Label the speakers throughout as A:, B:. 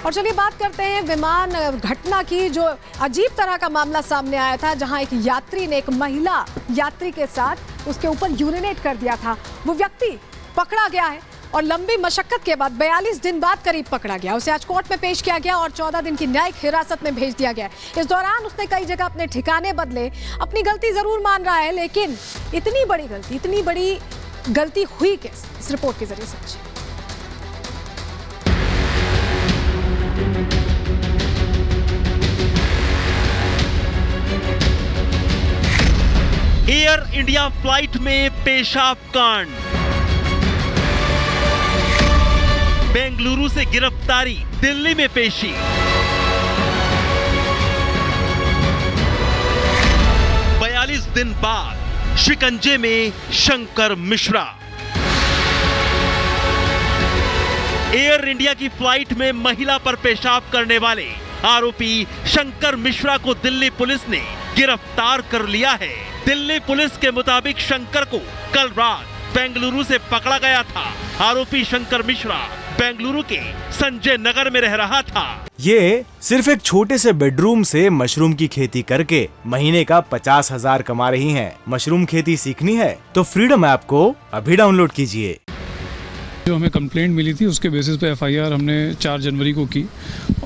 A: और चलिए बात करते हैं विमान घटना की, जो अजीब तरह का मामला सामने आया था, जहां एक यात्री ने एक महिला यात्री के साथ उसके ऊपर यूरिनेट कर दिया था। वो व्यक्ति पकड़ा गया है और लंबी मशक्कत के बाद 42 दिन बाद करीब पकड़ा गया। उसे आज कोर्ट में पेश किया गया और 14 दिन की न्यायिक हिरासत में भेज दिया गया। इस दौरान उसने कई जगह अपने ठिकाने बदले। अपनी गलती जरूर मान रहा है, लेकिन इतनी बड़ी गलती हुई कैसे, इस रिपोर्ट के जरिए समझिए।
B: एयर इंडिया फ्लाइट में पेशाब कांड। बेंगलुरु से गिरफ्तारी, दिल्ली में पेशी। बयालीस दिन बाद शिकंजे में शंकर मिश्रा। एयर इंडिया की फ्लाइट में महिला पर पेशाब करने वाले आरोपी शंकर मिश्रा को दिल्ली पुलिस ने गिरफ्तार कर लिया है। दिल्ली पुलिस के मुताबिक शंकर को कल रात बेंगलुरु से पकड़ा गया था। आरोपी शंकर मिश्रा बेंगलुरु के संजय नगर में रह रहा था।
C: ये सिर्फ एक छोटे से बेडरूम से मशरूम की खेती करके महीने का 50,000 कमा रही हैं। मशरूम खेती सीखनी है तो फ्रीडम ऐप को अभी डाउनलोड कीजिए।
D: जो हमें कंप्लेंट मिली थी उसके बेसिस पे एफआईआर हमने 4 जनवरी को की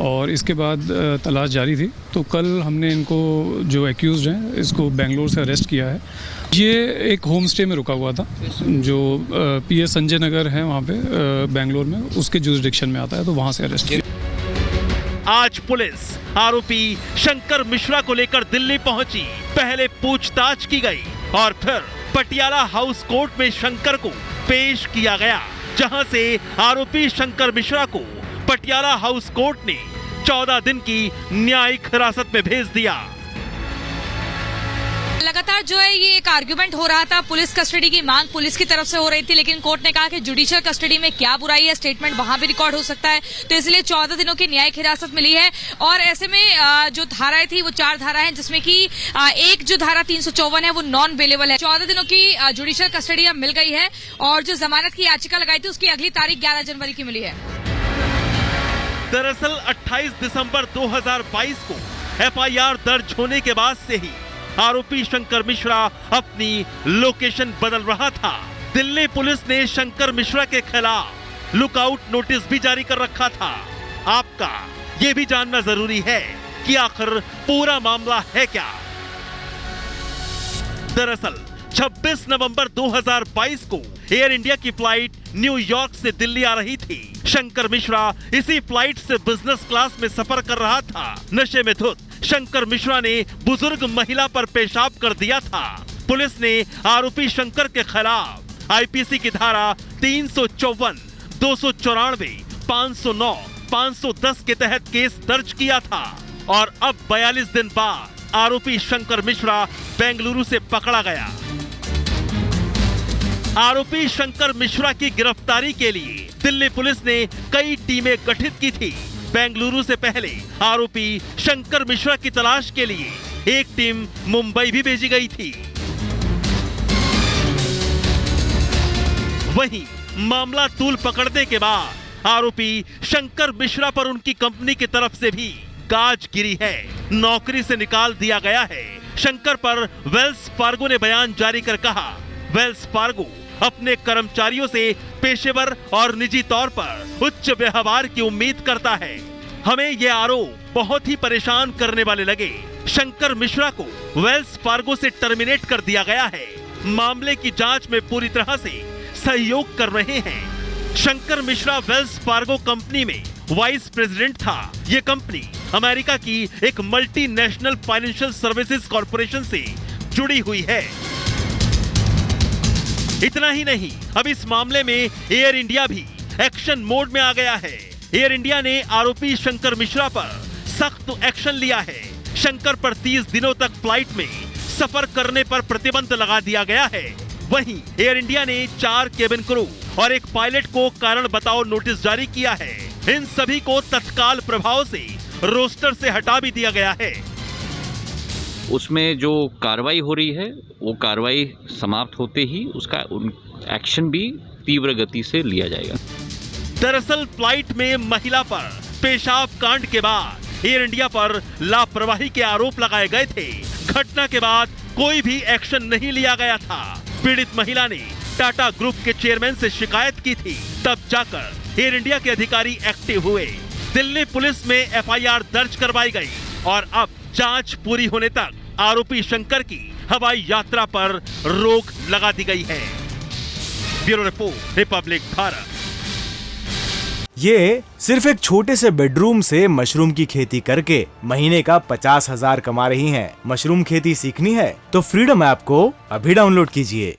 D: और इसके बाद तलाश जारी थी। तो कल हमने इनको जो एक्यूज्ड हैं इसको बेंगलोर से अरेस्ट किया है। ये एक होम स्टे में रुका हुआ था जो पीएस संजय नगर है वहाँ पे बेंगलोर में, उसके जुरिडिक्शन में आता है, तो वहाँ से अरेस्ट किया।
B: आज पुलिस आरोपी शंकर मिश्रा को लेकर दिल्ली पहुंची। पहले पूछताछ की गई और फिर पटियाला हाउस कोर्ट में शंकर को पेश किया गया, जहां से आरोपी शंकर मिश्रा को पटियाला हाउस कोर्ट ने 14 दिन की न्यायिक हिरासत में भेज दिया।
E: लगातार जो है ये एक आर्गुमेंट हो रहा था, पुलिस कस्टडी की मांग पुलिस की तरफ से हो रही थी, लेकिन कोर्ट ने कहा कि जुडिशियल कस्टडी में क्या बुराई है, स्टेटमेंट वहां भी रिकॉर्ड हो सकता है, तो इसलिए 14 दिनों की न्यायिक हिरासत मिली है। और ऐसे में जो धाराएं थी वो 4 धाराएं हैं, जिसमें कि एक जो धारा 354 है वो नॉन बेलेबल है। 14 दिनों की जुडिशियल कस्टडी अब मिल गई है और जो जमानत की याचिका लगाई थी उसकी अगली तारीख 11 जनवरी की मिली है।
B: दरअसल 28 दिसंबर 2022 को एफआईआर दर्ज होने के बाद से ही आरोपी शंकर मिश्रा अपनी लोकेशन बदल रहा था। दिल्ली पुलिस ने शंकर मिश्रा के खिलाफ लुकआउट नोटिस भी जारी कर रखा था। आपका ये भी जानना जरूरी है कि आखिर पूरा मामला है क्या। दरअसल 26 नवंबर 2022 को एयर इंडिया की फ्लाइट न्यूयॉर्क से दिल्ली आ रही थी। शंकर मिश्रा इसी फ्लाइट से बिजनेस क्लास में सफर कर रहा था। नशे में धुत शंकर मिश्रा ने बुजुर्ग महिला पर पेशाब कर दिया था। पुलिस ने आरोपी शंकर के खिलाफ आईपीसी की धारा 354, 294, 509, 510 के तहत केस दर्ज किया था और अब 42 दिन बाद आरोपी शंकर मिश्रा बेंगलुरु से पकड़ा गया। आरोपी शंकर मिश्रा की गिरफ्तारी के लिए दिल्ली पुलिस ने कई टीमें गठित की थी। बेंगलुरु से पहले आरोपी शंकर मिश्रा की तलाश के लिए एक टीम मुंबई भी भेजी गई थी। वहीं मामला तूल पकड़ने के बाद आरोपी शंकर मिश्रा पर उनकी कंपनी की तरफ से भी गाज गिरी है, नौकरी से निकाल दिया गया है। शंकर पर वेल्स फार्गो ने बयान जारी कर कहा, वेल्स फार्गो अपने कर्मचारियों से पेशेवर और निजी तौर पर उच्च व्यवहार की उम्मीद करता है। हमें ये आरोप बहुत ही परेशान करने वाले लगे। शंकर मिश्रा को वेल्स फार्गो से टर्मिनेट कर दिया गया है। मामले की जांच में पूरी तरह से सहयोग कर रहे हैं। Shankar Mishra Wells Fargo company में वाइस प्रेसिडेंट था। ये कंपनी अमेरिका की एक मल्टीनेशनल फाइनेंशियल सर्विसेज कॉर्पोरेशन से जुड़ी हुई है। इतना ही नहीं, अब इस मामले में एयर इंडिया भी एक्शन मोड में आ गया है। एयर इंडिया ने आरोपी शंकर मिश्रा पर सख्त एक्शन लिया है। शंकर पर 30 दिनों तक फ्लाइट में सफर करने पर प्रतिबंध लगा दिया गया है। वहीं एयर इंडिया ने 4 केबिन क्रू और एक पायलट को कारण बताओ नोटिस जारी किया है। इन सभी को तत्काल प्रभाव से रोस्टर से हटा भी दिया गया है।
F: उसमें जो कार्रवाई हो रही है वो कार्रवाई समाप्त होते ही उसका एक्शन भी तीव्र गति से लिया जाएगा।
B: दरअसल फ्लाइट में महिला पर पेशाब कांड के बाद एयर इंडिया पर लापरवाही के आरोप लगाए गए थे। घटना के बाद कोई भी एक्शन नहीं लिया गया था। पीड़ित महिला ने टाटा ग्रुप के चेयरमैन से शिकायत की थी, तब जाकर एयर इंडिया के अधिकारी एक्टिव हुए। दिल्ली पुलिस में एफआईआर दर्ज करवाई गई और अब जांच पूरी होने तक आरोपी शंकर की हवाई यात्रा पर रोक लगा दी गई है। Bureau report, Republic Bharat.
C: ये सिर्फ एक छोटे से बेडरूम से मशरूम की खेती करके महीने का 50,000 कमा रही हैं। मशरूम खेती सीखनी है तो फ्रीडम ऐप को अभी डाउनलोड कीजिए।